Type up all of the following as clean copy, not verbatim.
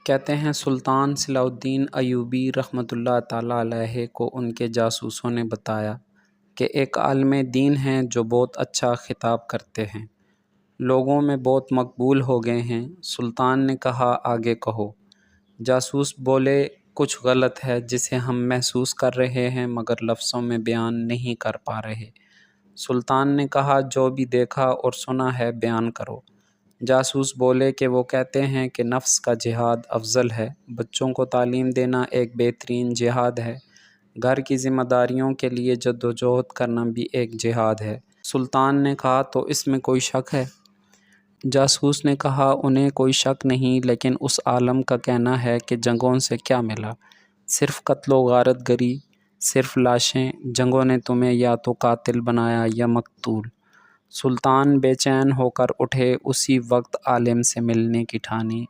کہتے ہیں سلطان صلاح الدین ایوبی رحمۃ اللہ تعالیٰ علیہ کو ان کے جاسوسوں نے بتایا کہ ایک عالم دین ہیں جو بہت اچھا خطاب کرتے ہیں، لوگوں میں بہت مقبول ہو گئے ہیں۔ سلطان نے کہا آگے کہو۔ جاسوس بولے کچھ غلط ہے جسے ہم محسوس کر رہے ہیں مگر لفظوں میں بیان نہیں کر پا رہے۔ سلطان نے کہا جو بھی دیکھا اور سنا ہے بیان کرو۔ جاسوس بولے کہ وہ کہتے ہیں کہ نفس کا جہاد افضل ہے، بچوں کو تعلیم دینا ایک بہترین جہاد ہے، گھر کی ذمہ داریوں کے لیے جدوجہد کرنا بھی ایک جہاد ہے۔ سلطان نے کہا تو اس میں کوئی شک ہے؟ جاسوس نے کہا انہیں کوئی شک نہیں، لیکن اس عالم کا کہنا ہے کہ جنگوں سے کیا ملا، صرف قتل و غارت گری، صرف لاشیں، جنگوں نے تمہیں یا تو قاتل بنایا یا مقتول۔ سلطان بے چین ہو کر اٹھے، اسی وقت عالم سے ملنے کی ٹھانی،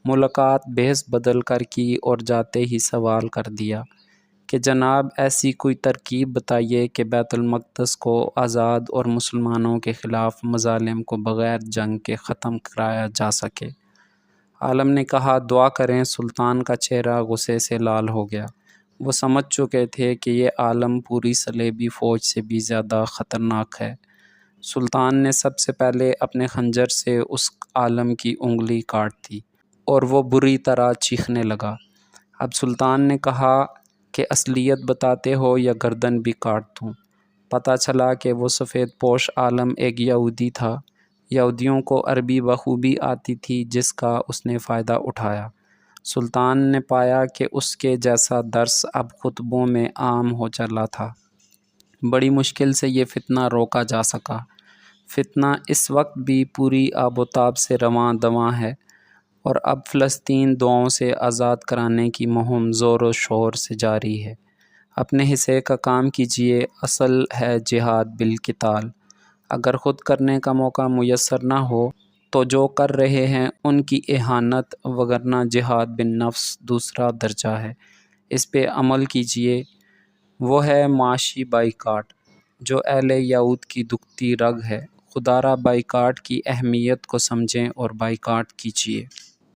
ملاقات بحث بدل کر کی اور جاتے ہی سوال کر دیا کہ جناب ایسی کوئی ترکیب بتائیے کہ بیت المقدس کو آزاد اور مسلمانوں کے خلاف مظالم کو بغیر جنگ کے ختم کرایا جا سکے۔ عالم نے کہا دعا کریں۔ سلطان کا چہرہ غصے سے لال ہو گیا، وہ سمجھ چکے تھے کہ یہ عالم پوری صلیبی فوج سے بھی زیادہ خطرناک ہے۔ سلطان نے سب سے پہلے اپنے خنجر سے اس عالم کی انگلی کاٹ دی اور وہ بری طرح چیخنے لگا۔ اب سلطان نے کہا کہ اصلیت بتاتے ہو یا گردن بھی کاٹ دوں۔ پتہ چلا کہ وہ سفید پوش عالم ایک یہودی تھا، یہودیوں کو عربی بخوبی آتی تھی جس کا اس نے فائدہ اٹھایا۔ سلطان نے پایا کہ اس کے جیسا درس اب خطبوں میں عام ہو چلا تھا۔ بڑی مشکل سے یہ فتنہ روکا جا سکا۔ فتنہ اس وقت بھی پوری آب و تاب سے رواں دواں ہے، اور اب فلسطین دعاؤں سے آزاد کرانے کی مہم زور و شور سے جاری ہے۔ اپنے حصے کا کام کیجیے، اصل ہے جہاد بالقتال۔ اگر خود کرنے کا موقع میسر نہ ہو تو جو کر رہے ہیں ان کی اہانت، وگرنہ جہاد بالنفس دوسرا درجہ ہے، اس پہ عمل کیجیے۔ وہ ہے معاشی بائیکاٹ، جو اہل یہود کی دکھتی رگ ہے۔ خدا را بائیکاٹ کی اہمیت کو سمجھیں اور بائیکاٹ کیجیے۔